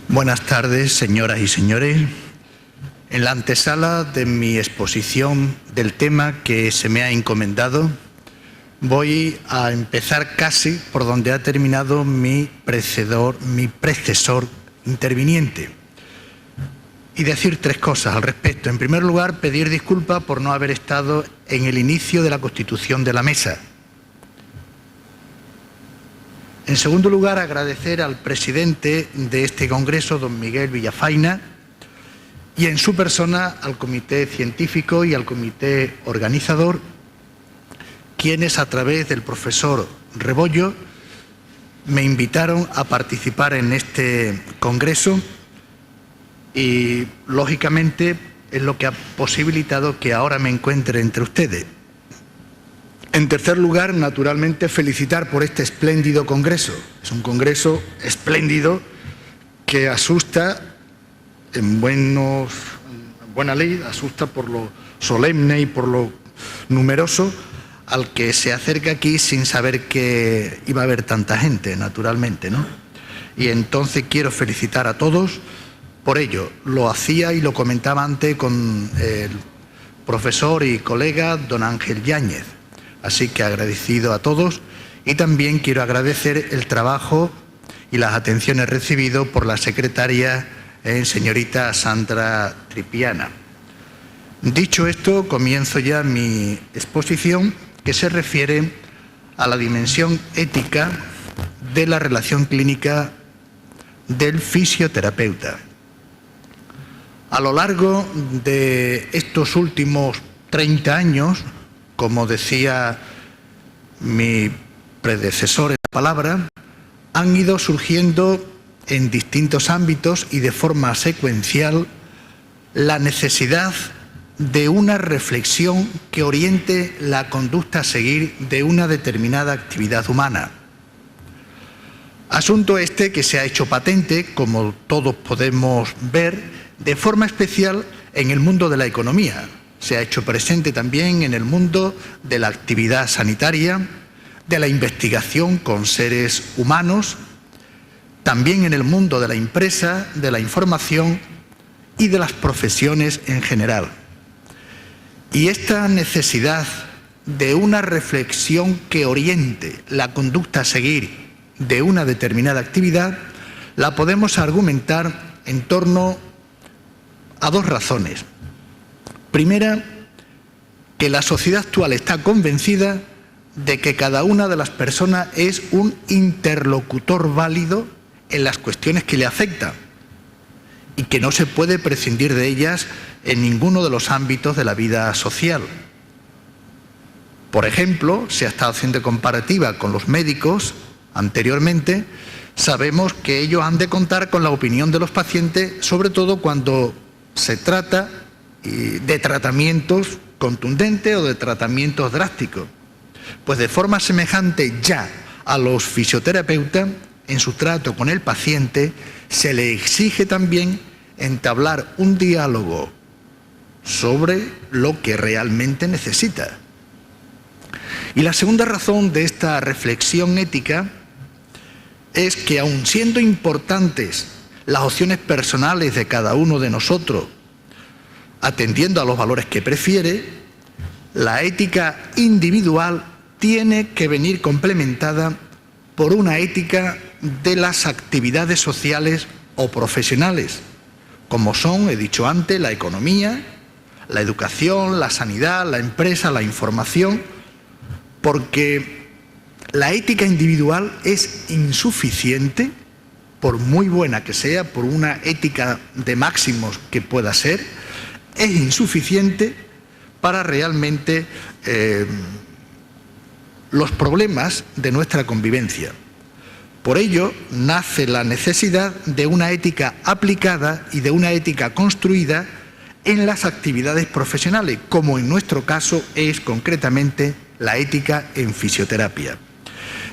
Buenas tardes, señoras y señores. En la antesala de mi exposición del tema que se me ha encomendado, voy a empezar casi por donde ha terminado mi predecesor interviniente, y decir tres cosas al respecto. En primer lugar, pedir disculpas por no haber estado en el inicio de la constitución de la mesa. En segundo lugar, agradecer al presidente de este congreso, don Miguel Villafaina, y en su persona al comité científico y al comité organizador, quienes a través del profesor Rebollo me invitaron a participar en este congreso y, lógicamente, es lo que ha posibilitado que ahora me encuentre entre ustedes. En tercer lugar, naturalmente, felicitar por este espléndido congreso. Es un congreso espléndido que asusta, en buena ley, asusta por lo solemne y por lo numeroso al que se acerca aquí sin saber que iba a haber tanta gente, naturalmente, ¿no? Y entonces quiero felicitar a todos por ello. Lo hacía y lo comentaba antes con el profesor y colega don Ángel Yáñez. Así que agradecido a todos, y también quiero agradecer el trabajo y las atenciones recibidas por la secretaria, señorita Sandra Tripiana. Dicho esto, comienzo ya mi exposición, que se refiere a la dimensión ética de la relación clínica del fisioterapeuta. A lo largo de estos últimos 30 años, como decía mi predecesor en la palabra, han ido surgiendo en distintos ámbitos y de forma secuencial la necesidad de una reflexión que oriente la conducta a seguir de una determinada actividad humana. Asunto este que se ha hecho patente, como todos podemos ver, de forma especial en el mundo de la economía. Se ha hecho presente también en el mundo de la actividad sanitaria, de la investigación con seres humanos, también en el mundo de la empresa, de la información y de las profesiones en general. Y esta necesidad de una reflexión que oriente la conducta a seguir de una determinada actividad la podemos argumentar en torno a dos razones. Primera, que la sociedad actual está convencida de que cada una de las personas es un interlocutor válido en las cuestiones que le afectan y que no se puede prescindir de ellas en ninguno de los ámbitos de la vida social. Por ejemplo, se ha estado haciendo comparativa con los médicos anteriormente. Sabemos que ellos han de contar con la opinión de los pacientes, sobre todo cuando se trata de tratamientos contundentes o de tratamientos drásticos. Pues de forma semejante ya a los fisioterapeutas, en su trato con el paciente, se le exige también entablar un diálogo sobre lo que realmente necesita. Y la segunda razón de esta reflexión ética es que, aun siendo importantes las opciones personales de cada uno de nosotros, atendiendo a los valores que prefiere, la ética individual tiene que venir complementada por una ética de las actividades sociales o profesionales, como son, he dicho antes, la economía, la educación, la sanidad, la empresa, la información, porque la ética individual es insuficiente, por muy buena que sea, por una ética de máximos que pueda ser, es insuficiente para realmente los problemas de nuestra convivencia. Por ello, nace la necesidad de una ética aplicada y de una ética construida en las actividades profesionales, como en nuestro caso es concretamente la ética en fisioterapia.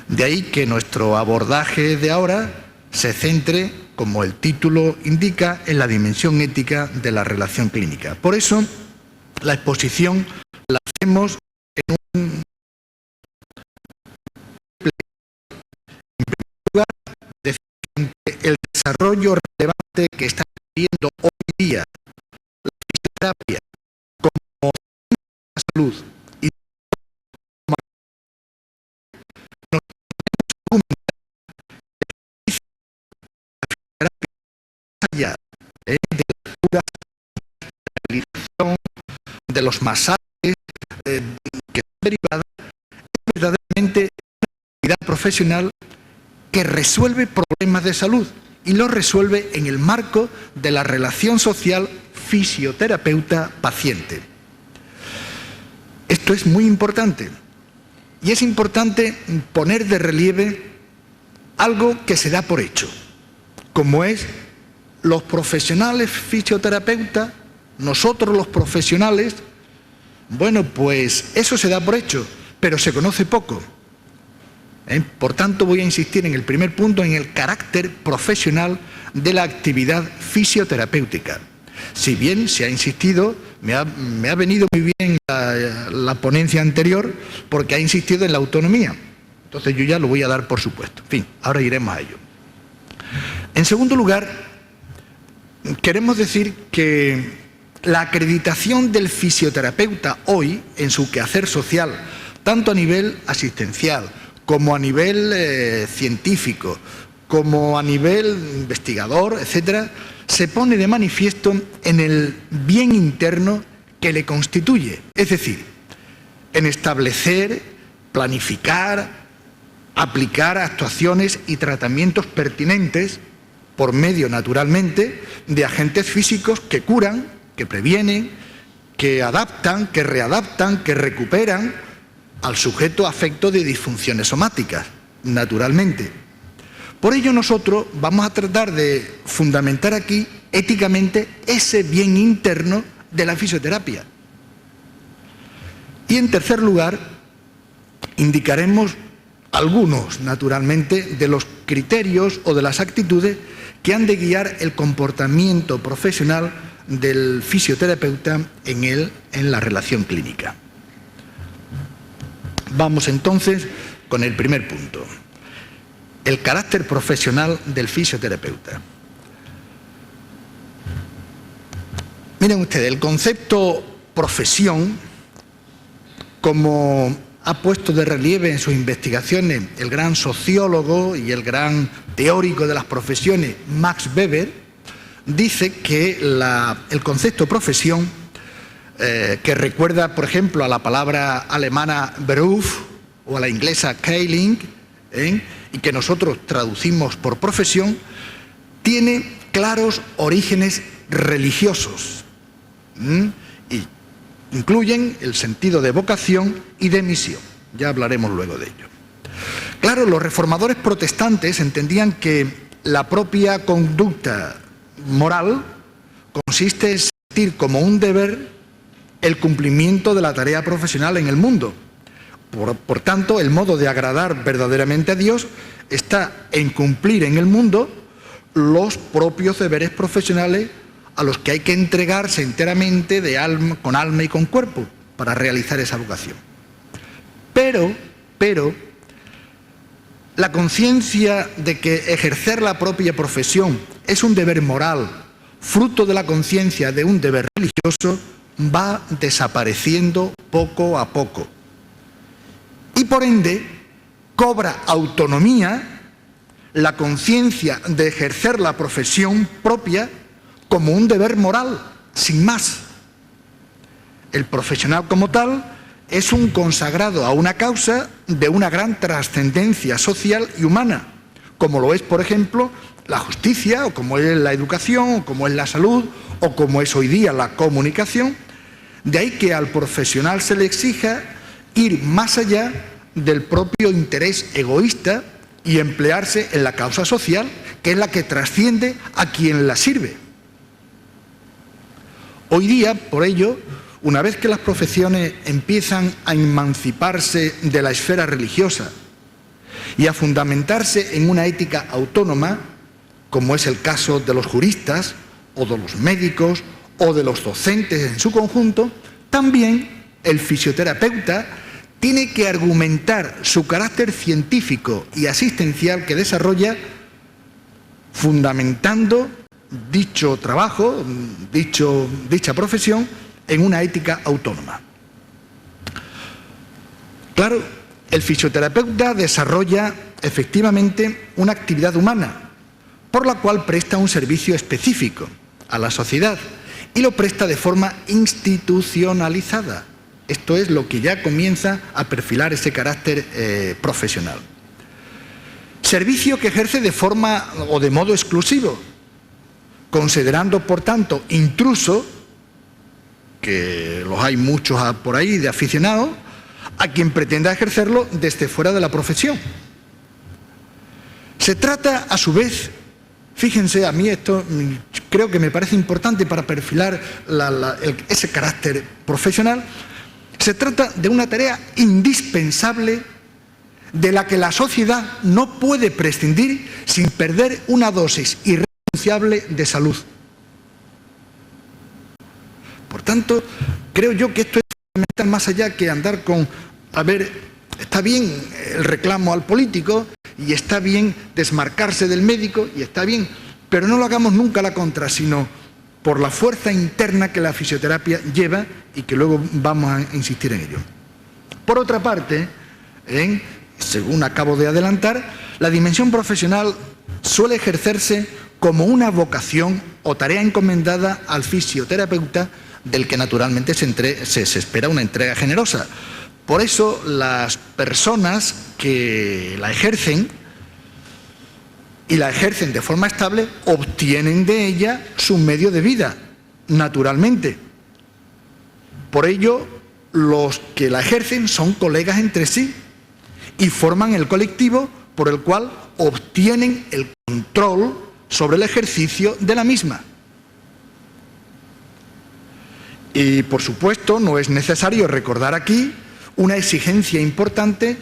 De ahí que nuestro abordaje de ahora se centre, como el título indica, en la dimensión ética de la relación clínica. Por eso, la exposición la hacemos en un lugar, el desarrollo relevante que está viviendo hoy día la fisioterapia como salud y nos allá de la pura realización de los masajes que son derivadas, es verdaderamente una actividad profesional que resuelve problemas de salud y lo resuelve en el marco de la relación social fisioterapeuta-paciente. Esto es muy importante y es importante poner de relieve algo que se da por hecho, como es los profesionales fisioterapeutas, nosotros los profesionales, bueno, pues eso se da por hecho, pero se conoce poco. Por tanto, voy a insistir en el primer punto, en el carácter profesional de la actividad fisioterapéutica. Si bien se ha insistido, me ha venido muy bien la ponencia anterior, porque ha insistido en la autonomía. Entonces yo ya lo voy a dar por supuesto. En fin, ahora iremos a ello. En segundo lugar, queremos decir que la acreditación del fisioterapeuta hoy en su quehacer social, tanto a nivel asistencial, como a nivel científico, como a nivel investigador, etcétera, se pone de manifiesto en el bien interno que le constituye, es decir, en establecer, planificar, aplicar actuaciones y tratamientos pertinentes por medio, naturalmente, de agentes físicos que curan, que previenen, que adaptan, que readaptan, que recuperan al sujeto afecto de disfunciones somáticas, naturalmente. Por ello nosotros vamos a tratar de fundamentar aquí éticamente ese bien interno de la fisioterapia. Y en tercer lugar, indicaremos algunos, naturalmente, de los criterios o de las actitudes que han de guiar el comportamiento profesional del fisioterapeuta en la relación clínica. Vamos entonces con el primer punto, el carácter profesional del fisioterapeuta. Miren ustedes, el concepto profesión, como ha puesto de relieve en sus investigaciones el gran sociólogo y el gran teórico de las profesiones Max Weber, dice que el concepto profesión, que recuerda, por ejemplo, a la palabra alemana Beruf o a la inglesa Calling, y que nosotros traducimos por profesión, tiene claros orígenes religiosos y incluyen el sentido de vocación y de misión. Ya hablaremos luego de ello. Claro, los reformadores protestantes entendían que la propia conducta moral consiste en sentir como un deber el cumplimiento de la tarea profesional en el mundo. Por tanto, el modo de agradar verdaderamente a Dios está en cumplir en el mundo los propios deberes profesionales a los que hay que entregarse enteramente con alma y con cuerpo para realizar esa vocación. Pero, la conciencia de que ejercer la propia profesión es un deber moral, fruto de la conciencia de un deber religioso, va desapareciendo poco a poco. Y por ende, cobra autonomía la conciencia de ejercer la profesión propia como un deber moral, sin más. El profesional como tal es un consagrado a una causa de una gran trascendencia social y humana, como lo es, por ejemplo, la justicia, o como es la educación, o como es la salud, o como es hoy día la comunicación. De ahí que al profesional se le exija ir más allá del propio interés egoísta y emplearse en la causa social, que es la que trasciende a quien la sirve. Hoy día, por ello, una vez que las profesiones empiezan a emanciparse de la esfera religiosa y a fundamentarse en una ética autónoma, como es el caso de los juristas o de los médicos o de los docentes en su conjunto, también el fisioterapeuta tiene que argumentar su carácter científico y asistencial que desarrolla fundamentando dicho trabajo, dicha profesión, en una ética autónoma. Claro, el fisioterapeuta desarrolla efectivamente una actividad humana, por la cual presta un servicio específico a la sociedad y lo presta de forma institucionalizada. Esto es lo que ya comienza a perfilar ese carácter profesional. Servicio que ejerce de forma o de modo exclusivo, considerando por tanto intruso, que los hay muchos por ahí de aficionados, a quien pretenda ejercerlo desde fuera de la profesión. Se trata a su vez, fíjense, a mí esto creo que me parece importante para perfilar ese carácter profesional, se trata de una tarea indispensable de la que la sociedad no puede prescindir sin perder una dosis irrenunciable de salud. Por tanto, creo yo que esto es fundamental, más allá que andar con, a ver, está bien el reclamo al político y está bien desmarcarse del médico y está bien, pero no lo hagamos nunca a la contra, sino por la fuerza interna que la fisioterapia lleva y que luego vamos a insistir en ello. Por otra parte, según acabo de adelantar, la dimensión profesional suele ejercerse como una vocación o tarea encomendada al fisioterapeuta, del que naturalmente se espera una entrega generosa. Por eso las personas que la ejercen, y la ejercen de forma estable, obtienen de ella su medio de vida, naturalmente. Por ello, los que la ejercen son colegas entre sí y forman el colectivo por el cual obtienen el control sobre el ejercicio de la misma. Y, por supuesto, no es necesario recordar aquí una exigencia importante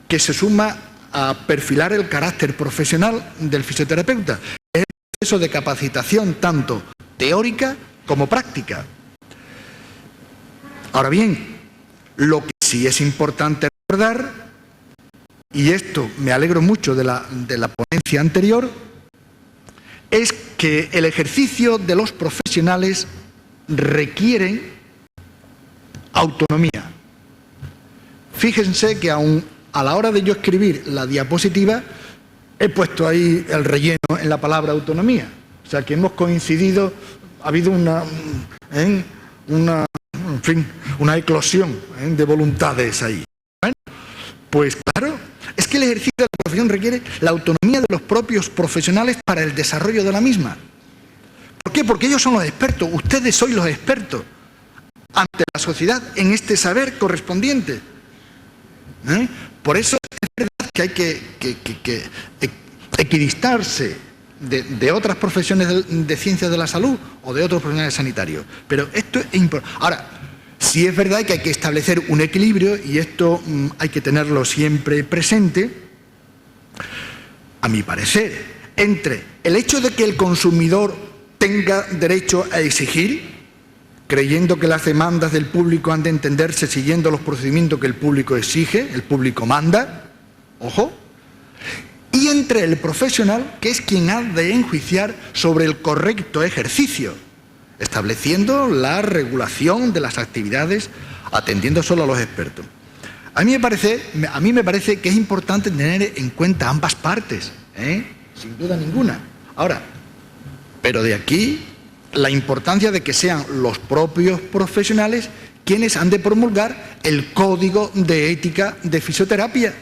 que se suma a perfilar el carácter profesional del fisioterapeuta. Es el proceso de capacitación tanto teórica como práctica. Ahora bien, lo que sí es importante recordar, y esto me alegro mucho de la ponencia anterior, es que el ejercicio de los profesionales requiere autonomía. Fíjense que aún a la hora de yo escribir la diapositiva he puesto ahí el relleno en la palabra autonomía. O sea que hemos coincidido, ha habido una eclosión de voluntades ahí. Bueno, pues claro, es que el ejercicio de la profesión requiere la autonomía de los propios profesionales para el desarrollo de la misma. ¿Por qué? Porque ellos son los expertos, ustedes sois los expertos ante la sociedad en este saber correspondiente. Por eso es verdad que hay que equidistarse de otras profesiones de ciencias de la salud o de otros profesionales sanitarios. Pero esto es importante. Ahora, sí es verdad que hay que establecer un equilibrio, y esto hay que tenerlo siempre presente, a mi parecer, entre el hecho de que el consumidor tenga derecho a exigir, creyendo que las demandas del público han de entenderse siguiendo los procedimientos que el público exige, el público manda, ojo, y entre el profesional, que es quien ha de enjuiciar sobre el correcto ejercicio, estableciendo la regulación de las actividades, atendiendo solo a los expertos. A mí me parece que es importante tener en cuenta ambas partes, sin duda ninguna. Ahora, pero de aquí la importancia de que sean los propios profesionales quienes han de promulgar el código de ética de fisioterapia,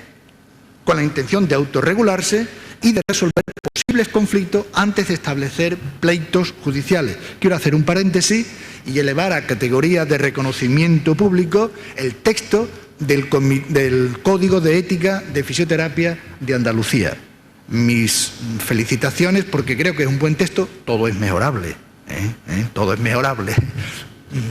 con la intención de autorregularse y de resolver posibles conflictos antes de establecer pleitos judiciales. Quiero hacer un paréntesis y elevar a categoría de reconocimiento público el texto del Código de Ética de Fisioterapia de Andalucía. Mis felicitaciones, porque creo que es un buen texto. Todo es mejorable, todo es mejorable.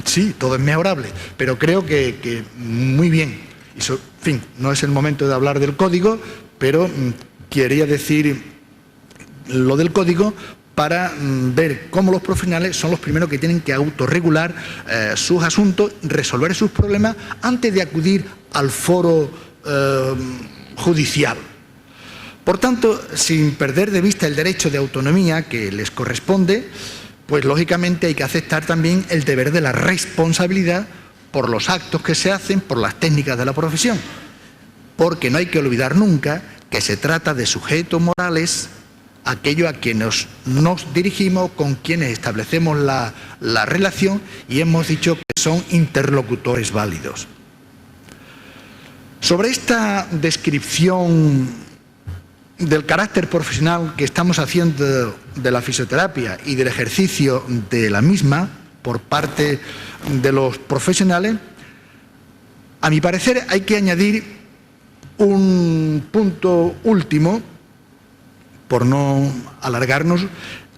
Sí, todo es mejorable, pero creo que muy bien. En fin, no es el momento de hablar del código, pero quería decir lo del código para ver cómo los profesionales son los primeros que tienen que autorregular sus asuntos, resolver sus problemas antes de acudir al foro judicial. Por tanto, sin perder de vista el derecho de autonomía que les corresponde, pues lógicamente hay que aceptar también el deber de la responsabilidad por los actos que se hacen, por las técnicas de la profesión, porque no hay que olvidar nunca que se trata de sujetos morales, aquellos a quienes nos dirigimos, con quienes establecemos la relación, y hemos dicho que son interlocutores válidos. Sobre esta descripción del carácter profesional que estamos haciendo de la fisioterapia y del ejercicio de la misma por parte de los profesionales, a mi parecer hay que añadir un punto último, por no alargarnos,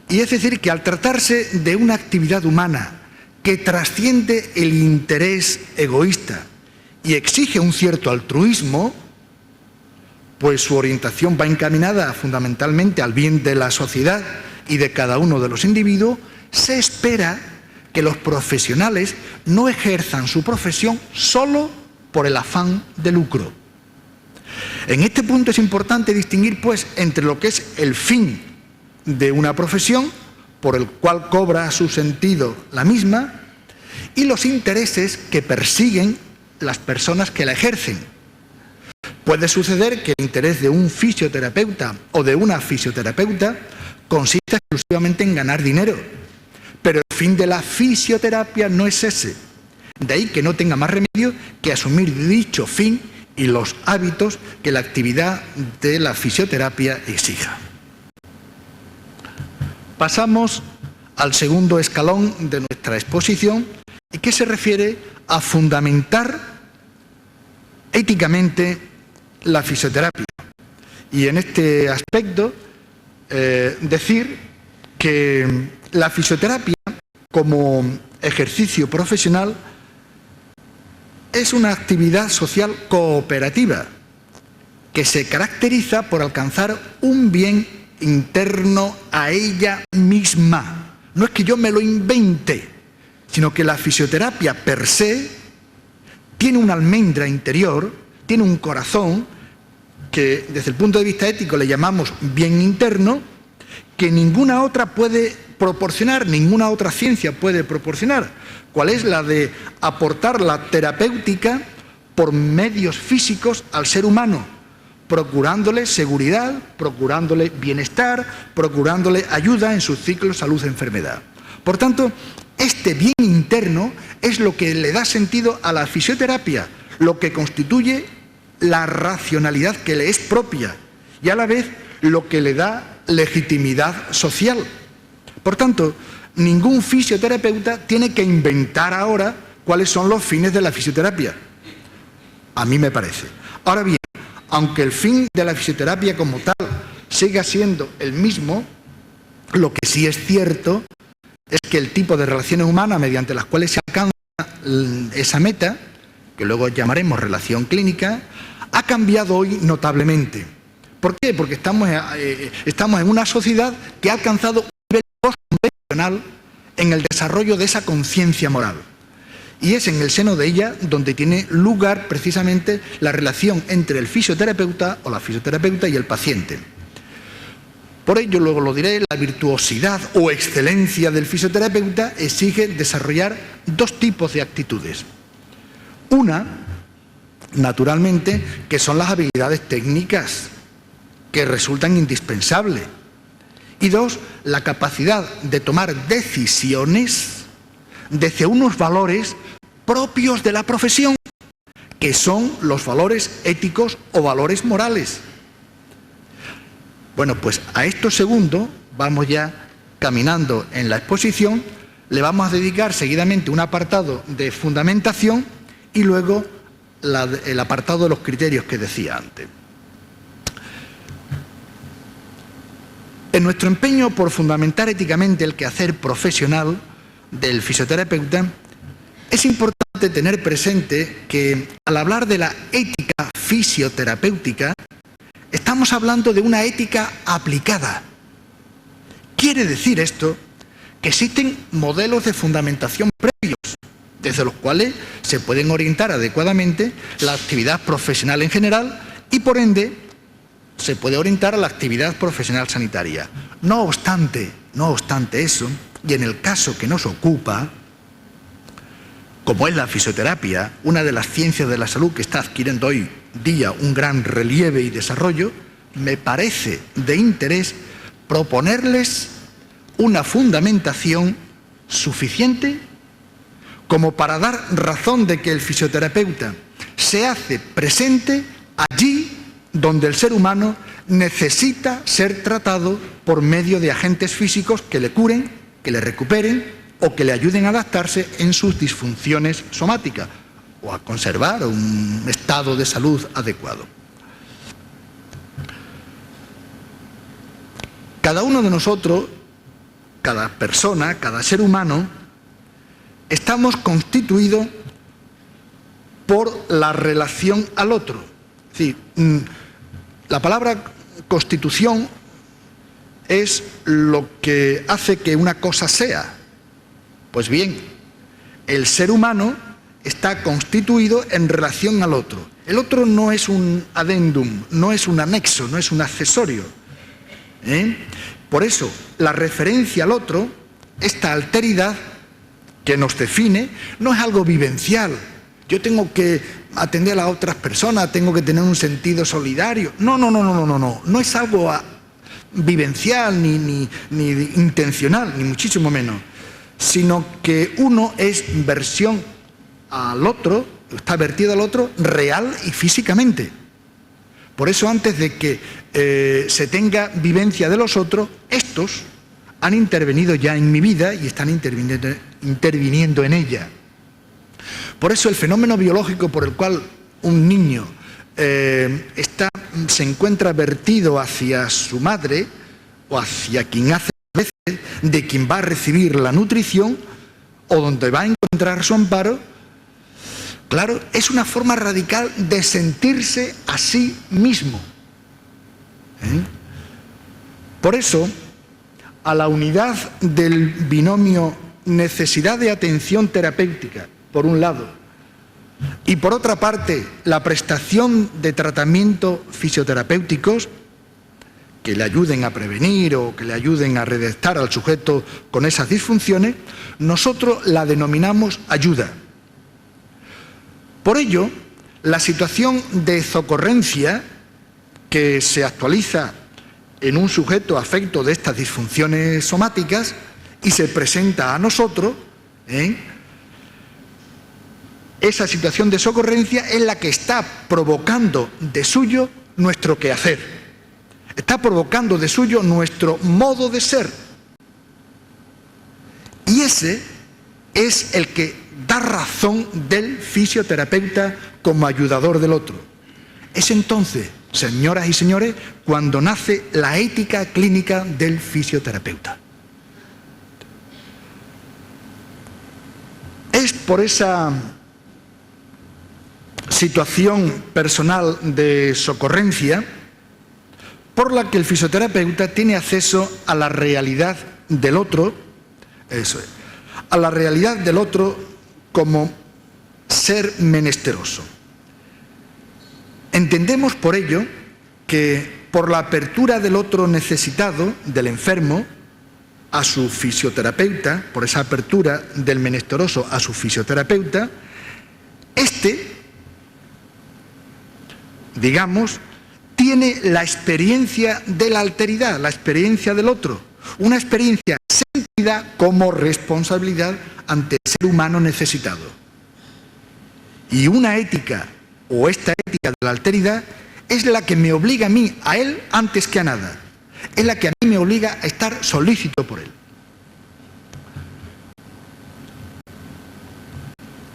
y es decir que al tratarse de una actividad humana que trasciende el interés egoísta y exige un cierto altruismo, pues su orientación va encaminada fundamentalmente al bien de la sociedad y de cada uno de los individuos, se espera que los profesionales no ejerzan su profesión solo por el afán de lucro. En este punto es importante distinguir, pues, entre lo que es el fin de una profesión, por el cual cobra su sentido la misma, y los intereses que persiguen las personas que la ejercen. Puede suceder que el interés de un fisioterapeuta o de una fisioterapeuta consista exclusivamente en ganar dinero, pero el fin de la fisioterapia no es ese. De ahí que no tenga más remedio que asumir dicho fin y los hábitos que la actividad de la fisioterapia exija. Pasamos al segundo escalón de nuestra exposición, y que se refiere a fundamentar éticamente la fisioterapia. Y en este aspecto, decir que la fisioterapia como ejercicio profesional es una actividad social cooperativa que se caracteriza por alcanzar un bien interno a ella misma. No es que yo me lo invente, sino que la fisioterapia per se tiene una almendra interior, tiene un corazón que desde el punto de vista ético le llamamos bien interno, que ninguna otra puede proporcionar, ninguna otra ciencia puede proporcionar. ¿Cuál es? La de aportar la terapéutica por medios físicos al ser humano, procurándole seguridad, procurándole bienestar, procurándole ayuda en su ciclo salud-enfermedad. Por tanto, este bien interno es lo que le da sentido a la fisioterapia, lo que constituye la racionalidad que le es propia y a la vez lo que le da legitimidad social. Por tanto, ningún fisioterapeuta tiene que inventar ahora cuáles son los fines de la fisioterapia. A mí me parece. Ahora bien, aunque el fin de la fisioterapia como tal siga siendo el mismo, lo que sí es cierto es que el tipo de relaciones humanas mediante las cuales se alcanza esa meta, que luego llamaremos relación clínica, ha cambiado hoy notablemente. ¿Por qué? Porque estamos en una sociedad que ha alcanzado un nivel postconvencional en el desarrollo de esa conciencia moral. Y es en el seno de ella donde tiene lugar precisamente la relación entre el fisioterapeuta o la fisioterapeuta y el paciente. Por ello, luego lo diré, la virtuosidad o excelencia del fisioterapeuta exige desarrollar dos tipos de actitudes. Una, naturalmente, que son las habilidades técnicas, que resultan indispensables. Y dos, la capacidad de tomar decisiones desde unos valores propios de la profesión, que son los valores éticos o valores morales. Bueno, pues a esto segundo vamos ya caminando en la exposición, le vamos a dedicar seguidamente un apartado de fundamentación y luego el apartado de los criterios que decía antes. En nuestro empeño por fundamentar éticamente el quehacer profesional del fisioterapeuta, es importante tener presente que al hablar de la ética fisioterapéutica, estamos hablando de una ética aplicada. Quiere decir esto que existen modelos de fundamentación previos, desde los cuales se pueden orientar adecuadamente la actividad profesional en general y, por ende, se puede orientar a la actividad profesional sanitaria. No obstante eso, y en el caso que nos ocupa, como es la fisioterapia, una de las ciencias de la salud que está adquiriendo hoy día un gran relieve y desarrollo, me parece de interés proponerles una fundamentación suficiente como para dar razón de que el fisioterapeuta se hace presente allí donde el ser humano necesita ser tratado por medio de agentes físicos que le curen, que le recuperen o que le ayuden a adaptarse en sus disfunciones somáticas o a conservar un estado de salud adecuado. Cada uno de nosotros, cada persona, cada ser humano, estamos constituidos por la relación al otro. Es decir, la palabra constitución es lo que hace que una cosa sea. Pues bien, el ser humano está constituido en relación al otro. El otro no es un adendum, no es un anexo, no es un accesorio. Por eso, la referencia al otro, esta alteridad que nos define, no es algo vivencial. Yo tengo que atender a otras personas, tengo que tener un sentido solidario. No es algo vivencial ni intencional, ni muchísimo menos, sino que uno es versión al otro, está vertido al otro real y físicamente. Por eso, antes de que se tenga vivencia de los otros, estos han intervenido ya en mi vida y están interviniendo en ella. Por eso el fenómeno biológico por el cual un niño se encuentra vertido hacia su madre o hacia quien hace veces de quien va a recibir la nutrición o donde va a encontrar su amparo, claro, es una forma radical de sentirse a sí mismo. Por eso, a la unidad del binomio necesidad de atención terapéutica, por un lado, y por otra parte, la prestación de tratamientos fisioterapéuticos que le ayuden a prevenir o que le ayuden a redactar al sujeto con esas disfunciones, nosotros la denominamos ayuda. Por ello, la situación de zocorrencia que se actualiza en un sujeto afecto de estas disfunciones somáticas y se presenta a nosotros, esa situación de zocorrencia es la que está provocando de suyo nuestro quehacer, está provocando de suyo nuestro modo de ser. Y ese es el que da razón del fisioterapeuta como ayudador del otro. Es entonces, señoras y señores, cuando nace la ética clínica del fisioterapeuta. Es por esa situación personal de socorrencia por la que el fisioterapeuta tiene acceso a la realidad del otro, eso es, a la realidad del otro como ser menesteroso. Entendemos por ello que por la apertura del otro necesitado, del enfermo, a su fisioterapeuta, por esa apertura del menesteroso a su fisioterapeuta, digamos, tiene la experiencia de la alteridad, la experiencia del otro, una experiencia sentida como responsabilidad ante el ser humano necesitado. Y una ética, o esta ética de la alteridad, es la que me obliga a mí, a él, antes que a nada. Es la que a mí me obliga a estar solícito por él.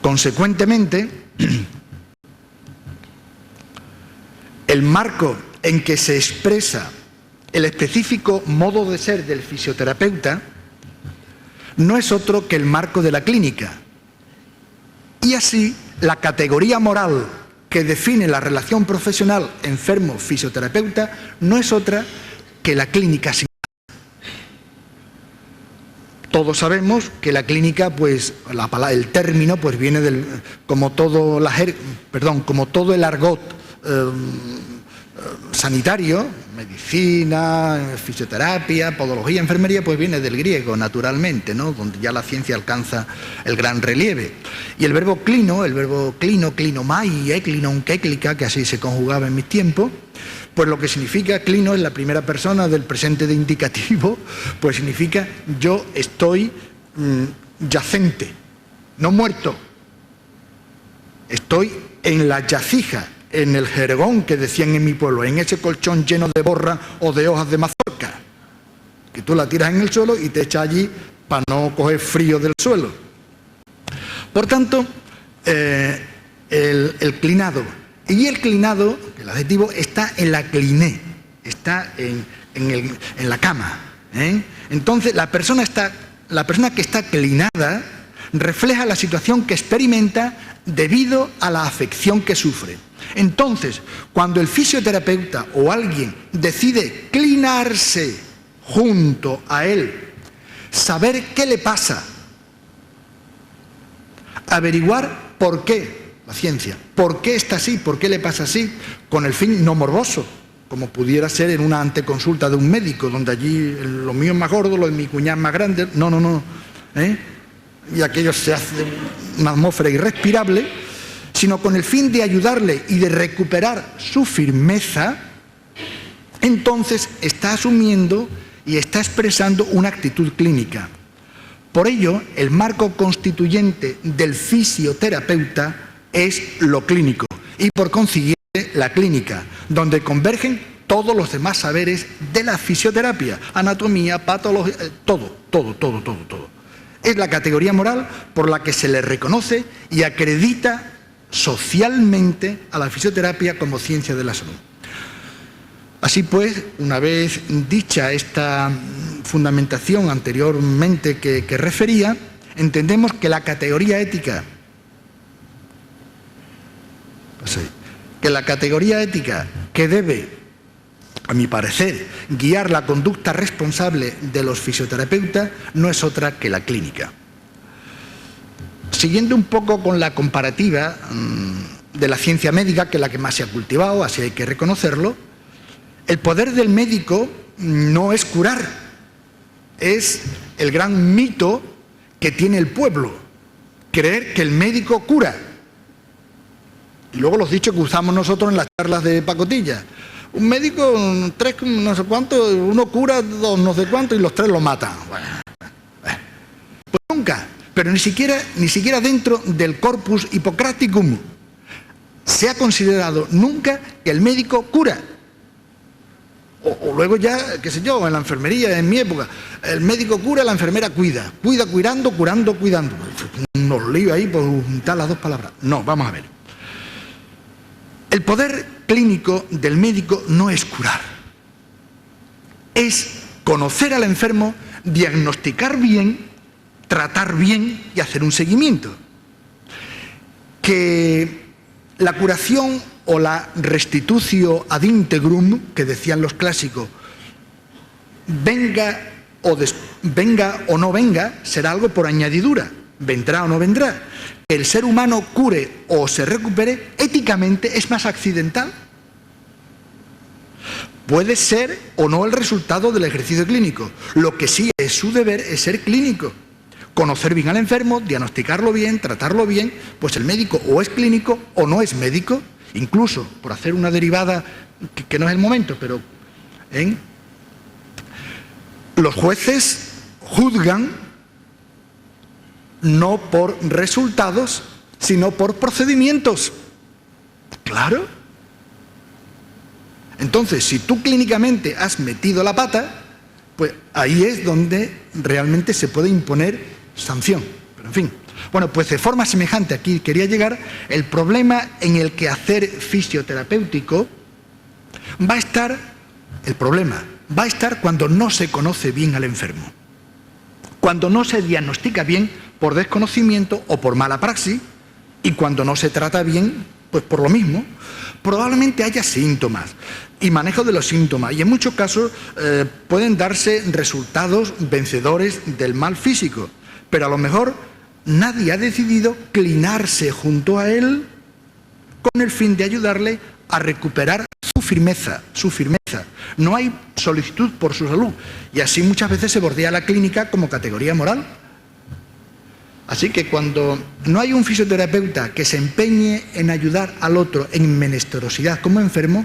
Consecuentemente, el marco en que se expresa el específico modo de ser del fisioterapeuta no es otro que el marco de la clínica. Y así, la categoría moral que define la relación profesional enfermo-fisioterapeuta no es otra que la clínica sin más. Todos sabemos que la clínica, pues, el término, pues viene como todo el argot sanitario, medicina, fisioterapia, podología, enfermería, pues viene del griego, naturalmente, ¿no? Donde ya la ciencia alcanza el gran relieve. Y el verbo clino, clinomai, eklinon, kéclica, que así se conjugaba en mis tiempos, pues lo que significa clino en la primera persona del presente de indicativo, pues significa yo estoy yacente, no muerto. Estoy en la yacija, en el jergón que decían en mi pueblo, en ese colchón lleno de borra o de hojas de mazorca, que tú la tiras en el suelo y te echas allí para no coger frío del suelo. Por tanto, el clinado. Y el clinado, el adjetivo, está en la cliné, está en la cama, ¿eh? Entonces, la persona que está clinada refleja la situación que experimenta debido a la afección que sufre. Entonces, cuando el fisioterapeuta o alguien decide clinarse junto a él, saber qué le pasa, averiguar por qué, la ciencia, por qué está así, por qué le pasa así, con el fin no morboso, como pudiera ser en una anteconsulta de un médico, donde allí lo mío es más gordo, lo de mi cuñado es más grande, no, ¿eh? Y aquello se hace una atmósfera irrespirable, sino con el fin de ayudarle y de recuperar su firmeza, entonces está asumiendo y está expresando una actitud clínica. Por ello, el marco constituyente del fisioterapeuta es lo clínico y por consiguiente la clínica, donde convergen todos los demás saberes de la fisioterapia, anatomía, patología, todo. Es la categoría moral por la que se le reconoce y acredita socialmente a la fisioterapia como ciencia de la salud. Así pues, una vez dicha esta fundamentación anteriormente que refería, entendemos que la categoría ética, que debe, a mi parecer, guiar la conducta responsable de los fisioterapeutas no es otra que la clínica. Siguiendo un poco con la comparativa de la ciencia médica, que es la que más se ha cultivado, así hay que reconocerlo, el poder del médico no es curar, es el gran mito que tiene el pueblo, creer que el médico cura. Y luego los dichos que usamos nosotros en las charlas de pacotilla. Un médico, 3 no sé cuánto, uno cura 2 no sé cuánto y los 3 lo matan. Bueno, pues nunca, pero ni siquiera dentro del corpus Hippocraticum se ha considerado nunca que el médico cura. O luego ya, qué sé yo, en la enfermería, en mi época, el médico cura, la enfermera cuida. Cuida, cuidando, curando, cuidando. Unos líos ahí por juntar las dos palabras. No, vamos a ver. El poder clínico del médico no es curar. Es conocer al enfermo, diagnosticar bien, tratar bien y hacer un seguimiento. Que la curación o la restitutio ad integrum, que decían los clásicos, venga o no venga, será algo por añadidura, vendrá o no vendrá. Que el ser humano cure o se recupere, éticamente es más accidental. Puede ser o no el resultado del ejercicio clínico. Lo que sí es su deber es ser clínico. Conocer bien al enfermo, diagnosticarlo bien, tratarlo bien, pues el médico o es clínico o no es médico. Incluso, por hacer una derivada que no es el momento, pero los jueces juzgan no por resultados, sino por procedimientos. Claro. Entonces, si tú clínicamente has metido la pata, pues ahí es donde realmente se puede imponer sanción. Pero en fin. Bueno, pues de forma semejante, aquí quería llegar, el problema en el quehacer fisioterapéutico va a estar cuando no se conoce bien al enfermo, cuando no se diagnostica bien por desconocimiento o por mala praxis, y cuando no se trata bien, pues por lo mismo. Probablemente haya síntomas y manejo de los síntomas, y en muchos casos pueden darse resultados vencedores del mal físico, pero a lo mejor nadie ha decidido clinarse junto a él con el fin de ayudarle a recuperar su firmeza. No hay solicitud por su salud. Y así muchas veces se bordea la clínica como categoría moral. Así que cuando no hay un fisioterapeuta que se empeñe en ayudar al otro en menesterosidad como enfermo,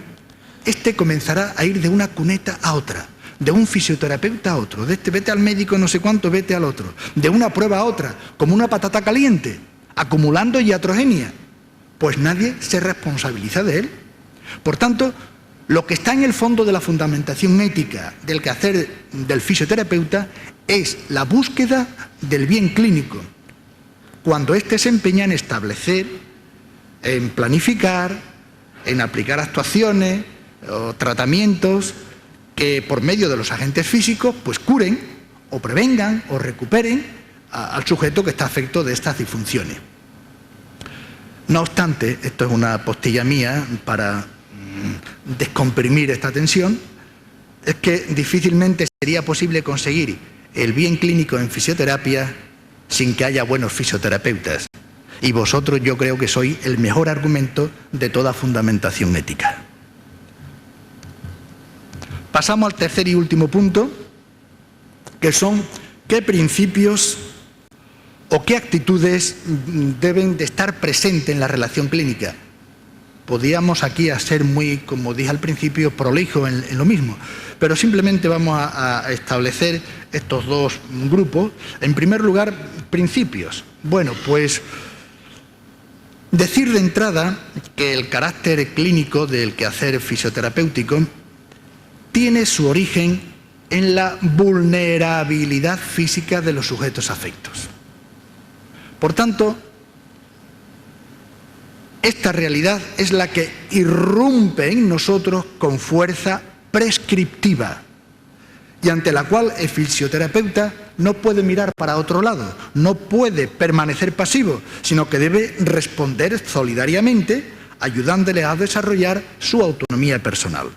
este comenzará a ir de una cuneta a otra, de un fisioterapeuta a otro, de este vete al médico no sé cuánto, vete al otro, de una prueba a otra, como una patata caliente, acumulando iatrogenia, pues nadie se responsabiliza de él. Por tanto, lo que está en el fondo de la fundamentación ética del quehacer del fisioterapeuta es la búsqueda del bien clínico, cuando éste se empeña en establecer, en planificar, en aplicar actuaciones o tratamientos que por medio de los agentes físicos pues curen o prevengan o recuperen al sujeto que está afecto de estas disfunciones. No obstante, esto es una postilla mía para descomprimir esta tensión, es que difícilmente sería posible conseguir el bien clínico en fisioterapia sin que haya buenos fisioterapeutas. Y vosotros yo creo que sois el mejor argumento de toda fundamentación ética. Pasamos al tercer y último punto, que son qué principios o qué actitudes deben de estar presentes en la relación clínica. Podríamos aquí ser muy, como dije al principio, prolijo en lo mismo, pero simplemente vamos a establecer estos dos grupos. En primer lugar, principios. Bueno, pues decir de entrada que el carácter clínico del quehacer fisioterapéutico tiene su origen en la vulnerabilidad física de los sujetos afectos. Por tanto, esta realidad es la que irrumpe en nosotros con fuerza prescriptiva y ante la cual el fisioterapeuta no puede mirar para otro lado, no puede permanecer pasivo, sino que debe responder solidariamente, ayudándole a desarrollar su autonomía personal.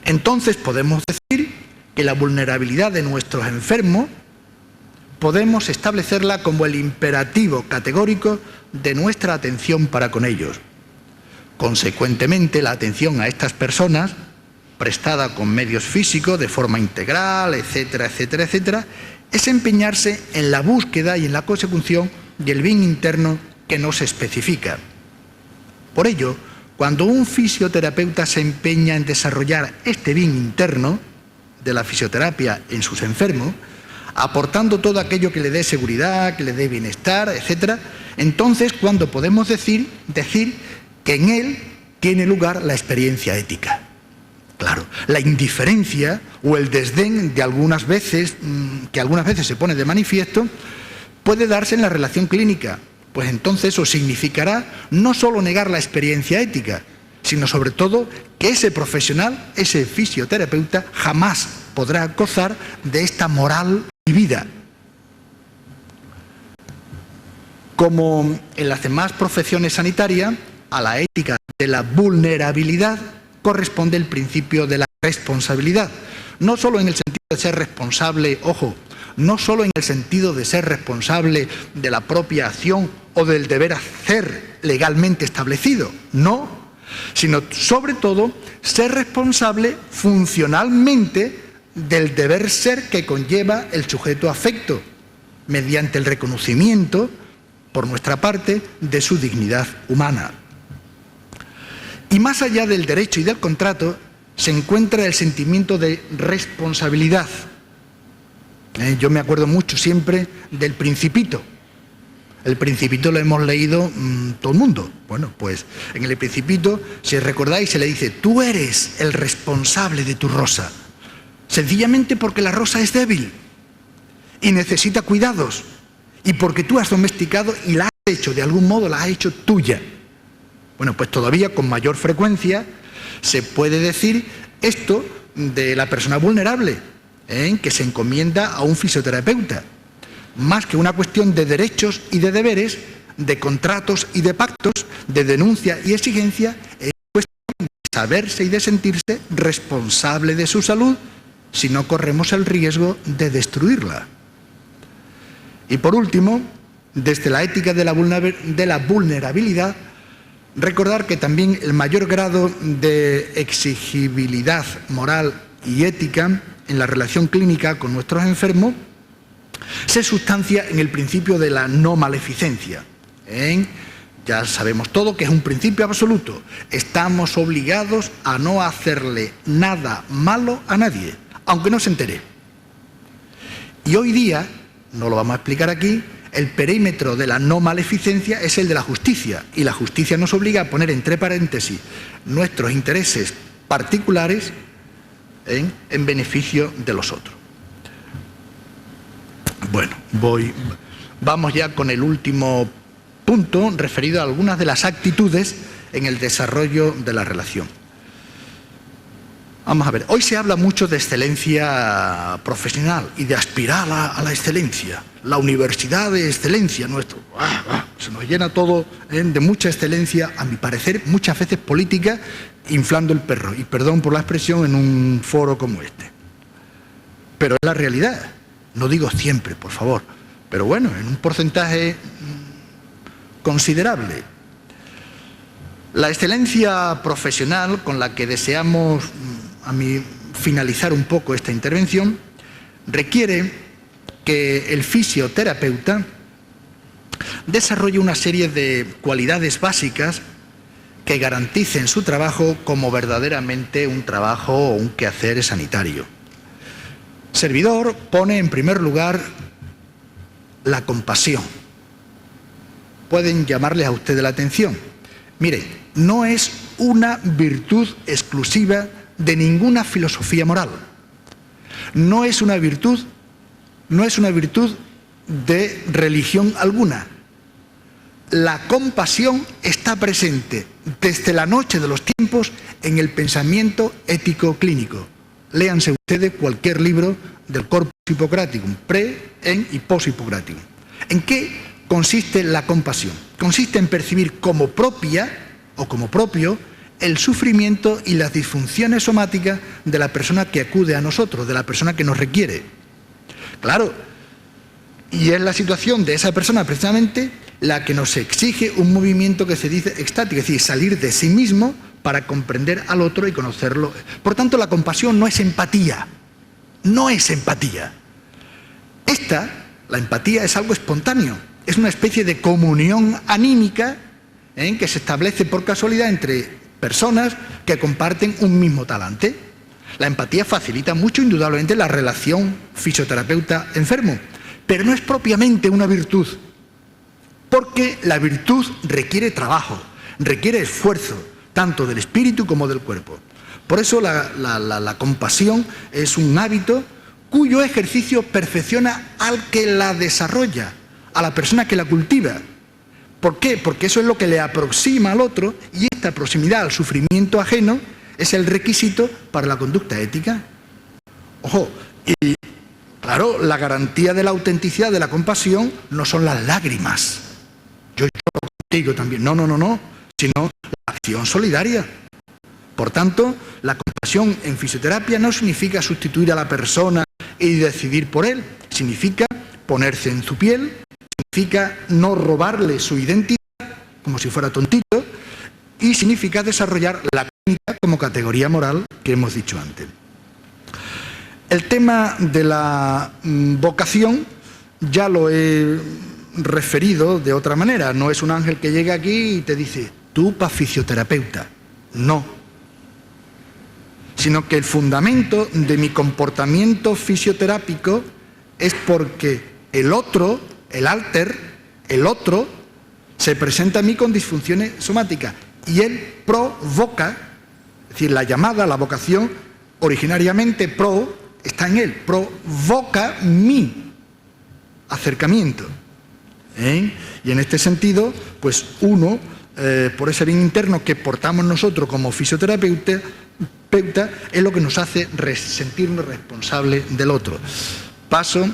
Entonces podemos decir que la vulnerabilidad de nuestros enfermos podemos establecerla como el imperativo categórico de nuestra atención para con ellos. Consecuentemente, la atención a estas personas, prestada con medios físicos, de forma integral, etcétera, etcétera, etcétera, es empeñarse en la búsqueda y en la consecución del bien interno que no se especifica. Por ello, cuando un fisioterapeuta se empeña en desarrollar este bien interno de la fisioterapia en sus enfermos, aportando todo aquello que le dé seguridad, que le dé bienestar, etcétera, entonces cuando podemos decir que en él tiene lugar la experiencia ética. Claro, la indiferencia o el desdén de algunas veces, que algunas veces se pone de manifiesto, puede darse en la relación clínica, pues entonces eso significará no solo negar la experiencia ética, sino sobre todo que ese profesional, ese fisioterapeuta, jamás podrá gozar de esta moral y vida. Como en las demás profesiones sanitarias, a la ética de la vulnerabilidad corresponde el principio de la responsabilidad. No solo en el sentido de ser responsable, ojo, no solo en el sentido de ser responsable de la propia acción o del deber hacer legalmente establecido, no, sino sobre todo ser responsable funcionalmente del deber ser que conlleva el sujeto afecto, mediante el reconocimiento, por nuestra parte, de su dignidad humana. Y más allá del derecho y del contrato, se encuentra el sentimiento de responsabilidad. Yo me acuerdo mucho siempre del Principito. El Principito lo hemos leído todo el mundo. Bueno, pues en el Principito, si recordáis, se le dice, tú eres el responsable de tu rosa. Sencillamente porque la rosa es débil y necesita cuidados. Y porque tú has domesticado y la has hecho, de algún modo la has hecho tuya. Bueno, pues todavía con mayor frecuencia se puede decir esto de la persona vulnerable, que se encomienda a un fisioterapeuta. Más que una cuestión de derechos y de deberes, de contratos y de pactos, de denuncia y exigencia, es cuestión de saberse y de sentirse responsable de su salud si no corremos el riesgo de destruirla. Y por último, desde la ética de la vulnerabilidad, Recordar que también el mayor grado de exigibilidad moral y ética en la relación clínica con nuestros enfermos se sustancia en el principio de la no maleficencia. Ya sabemos todo que es un principio absoluto. Estamos obligados a no hacerle nada malo a nadie, aunque no se entere. Y hoy día, no lo vamos a explicar aquí, el perímetro de la no maleficencia es el de la justicia, y la justicia nos obliga a poner entre paréntesis nuestros intereses particulares en beneficio de los otros. Bueno, vamos ya con el último punto referido a algunas de las actitudes en el desarrollo de la relación. Vamos a ver, hoy se habla mucho de excelencia profesional y de aspirar a la excelencia. La universidad de excelencia, se nos llena todo de mucha excelencia, a mi parecer, muchas veces política, inflando el perro. Y perdón por la expresión en un foro como este. Pero es la realidad. No digo siempre, por favor, pero bueno, en un porcentaje considerable. La excelencia profesional con la que deseamos finalizar un poco esta intervención requiere que el fisioterapeuta desarrolle una serie de cualidades básicas que garanticen su trabajo como verdaderamente un trabajo o un quehacer sanitario. Servidor pone en primer lugar la compasión. Pueden llamarles a ustedes la atención. Miren, no es una virtud exclusiva de ninguna filosofía moral. No es una virtud de religión alguna. La compasión está presente desde la noche de los tiempos en el pensamiento ético clínico. Léanse ustedes cualquier libro del Corpus Hippocraticum, pre, en y post Hippocraticum. ¿En qué consiste la compasión? Consiste en percibir como propia o como propio el sufrimiento y las disfunciones somáticas de la persona que acude a nosotros, de la persona que nos requiere. Claro, y es la situación de esa persona precisamente la que nos exige un movimiento que se dice extático, es decir, salir de sí mismo para comprender al otro y conocerlo. Por tanto, la compasión no es empatía, no es empatía. La empatía es algo espontáneo, es una especie de comunión anímica que se establece por casualidad entre personas que comparten un mismo talante. La empatía facilita mucho, indudablemente, la relación fisioterapeuta-enfermo, pero no es propiamente una virtud, porque la virtud requiere trabajo, requiere esfuerzo, tanto del espíritu como del cuerpo. Por eso la compasión es un hábito cuyo ejercicio perfecciona al que la desarrolla, a la persona que la cultiva. ¿Por qué? Porque eso es lo que le aproxima al otro, y esta proximidad al sufrimiento ajeno es el requisito para la conducta ética. Ojo, y claro, la garantía de la autenticidad de la compasión no son las lágrimas. Yo lloro contigo también. No, sino la acción solidaria. Por tanto, la compasión en fisioterapia no significa sustituir a la persona y decidir por él. Significa ponerse en su piel, significa no robarle su identidad, como si fuera tontito, y significa desarrollar la clínica como categoría moral que hemos dicho antes. El tema de la vocación ya lo he referido de otra manera. No es un ángel que llega aquí y te dice, tú pa' fisioterapeuta. No. Sino que el fundamento de mi comportamiento fisioterápico es porque el otro, el alter, el otro, se presenta a mí con disfunciones somáticas y él provoca, es decir, la llamada, la vocación, originariamente está en él, provoca mi acercamiento. Y en este sentido, pues uno, por ese bien interno que portamos nosotros como fisioterapeuta, es lo que nos hace sentirnos responsables del otro. Paso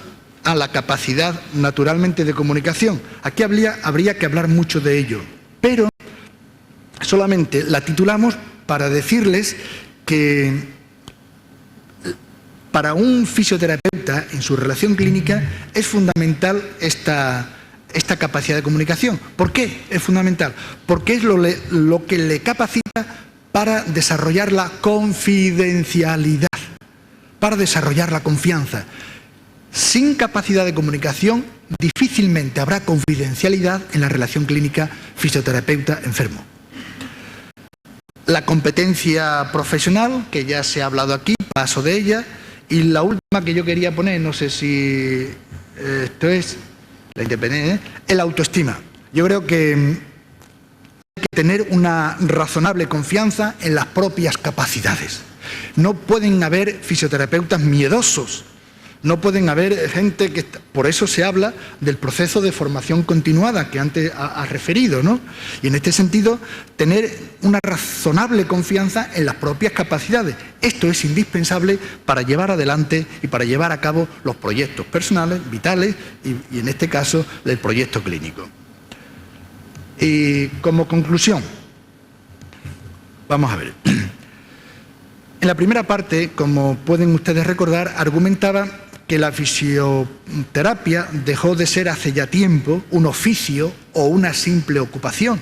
a la capacidad naturalmente de comunicación. Aquí habría que hablar mucho de ello, pero solamente la titulamos para decirles que para un fisioterapeuta en su relación clínica es fundamental esta esta capacidad de comunicación. ¿Por qué es fundamental? Porque es lo que le capacita para desarrollar la confidencialidad, para desarrollar la confianza. Sin capacidad de comunicación, difícilmente habrá confidencialidad en la relación clínica fisioterapeuta-enfermo. La competencia profesional, que ya se ha hablado aquí, paso de ella, y la última que yo quería poner, no sé si esto es la independencia, el autoestima. Yo creo que hay que tener una razonable confianza en las propias capacidades. No pueden haber fisioterapeutas miedosos, no pueden haber gente que... Por eso se habla del proceso de formación continuada que antes ha referido, ¿no? Y en este sentido, tener una razonable confianza en las propias capacidades. Esto es indispensable para llevar adelante y para llevar a cabo los proyectos personales, vitales y en este caso, el proyecto clínico. Y como conclusión, vamos a ver. En la primera parte, como pueden ustedes recordar, argumentaba que la fisioterapia dejó de ser hace ya tiempo un oficio o una simple ocupación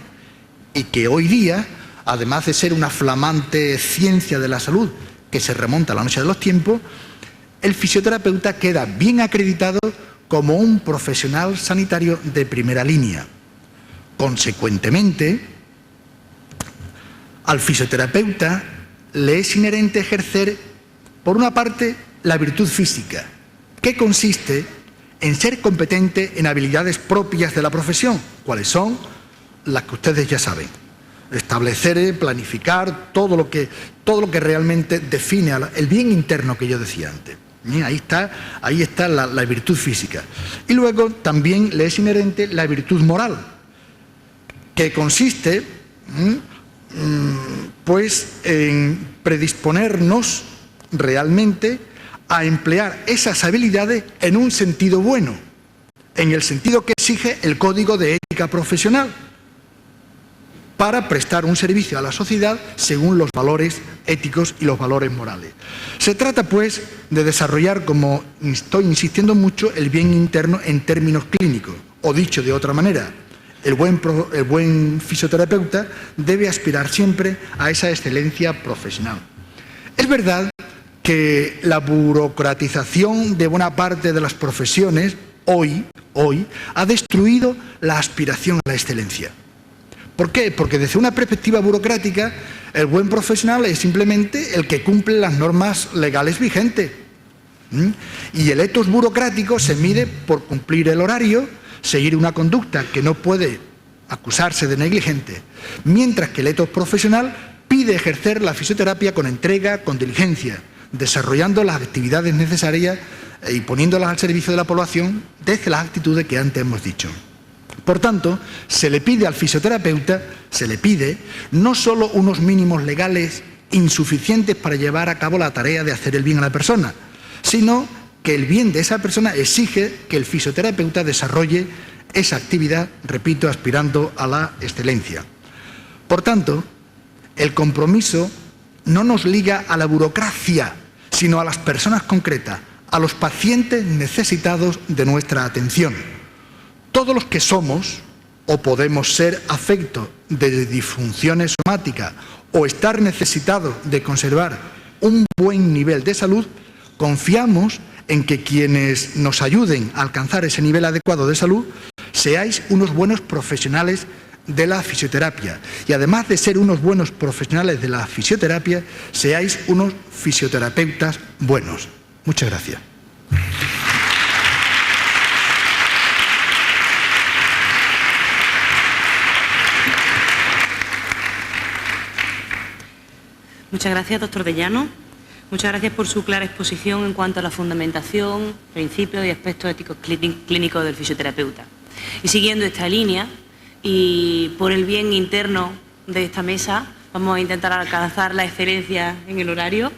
y que hoy día, además de ser una flamante ciencia de la salud que se remonta a la noche de los tiempos, el fisioterapeuta queda bien acreditado como un profesional sanitario de primera línea. Consecuentemente, al fisioterapeuta le es inherente ejercer, por una parte, la virtud física, que consiste en ser competente en habilidades propias de la profesión, cuáles son las que ustedes ya saben. Establecer, planificar, todo lo que realmente define el bien interno que yo decía antes. Ahí está la virtud física. Y luego también le es inherente la virtud moral, que consiste pues en predisponernos realmente a emplear esas habilidades en un sentido bueno, en el sentido que exige el Código de Ética Profesional, para prestar un servicio a la sociedad según los valores éticos y los valores morales. Se trata, pues, de desarrollar, como estoy insistiendo mucho, el bien interno en términos clínicos, o dicho de otra manera, el buen fisioterapeuta debe aspirar siempre a esa excelencia profesional. Es verdad que la burocratización de buena parte de las profesiones hoy ha destruido la aspiración a la excelencia. ¿Por qué? Porque desde una perspectiva burocrática, el buen profesional es simplemente el que cumple las normas legales vigentes. Y el etos burocrático se mide por cumplir el horario, seguir una conducta que no puede acusarse de negligente, mientras que el etos profesional pide ejercer la fisioterapia con entrega, con diligencia, desarrollando las actividades necesarias y poniéndolas al servicio de la población desde las actitudes que antes hemos dicho. Por tanto, se le pide al fisioterapeuta, no solo unos mínimos legales insuficientes para llevar a cabo la tarea de hacer el bien a la persona, sino que el bien de esa persona exige que el fisioterapeuta desarrolle esa actividad, repito, aspirando a la excelencia. Por tanto, el compromiso no nos liga a la burocracia, sino a las personas concretas, a los pacientes necesitados de nuestra atención. Todos los que somos o podemos ser afectos de disfunciones somáticas o estar necesitados de conservar un buen nivel de salud, confiamos en que quienes nos ayuden a alcanzar ese nivel adecuado de salud seáis unos buenos profesionales de la fisioterapia y además de ser unos buenos profesionales de la fisioterapia, seáis unos fisioterapeutas buenos. Muchas gracias. Muchas gracias, doctor De Llano. Muchas gracias por su clara exposición en cuanto a la fundamentación, principios y aspectos éticos clínicos del fisioterapeuta. Y siguiendo esta línea, y por el bien interno de esta mesa, vamos a intentar alcanzar la excelencia en el horario.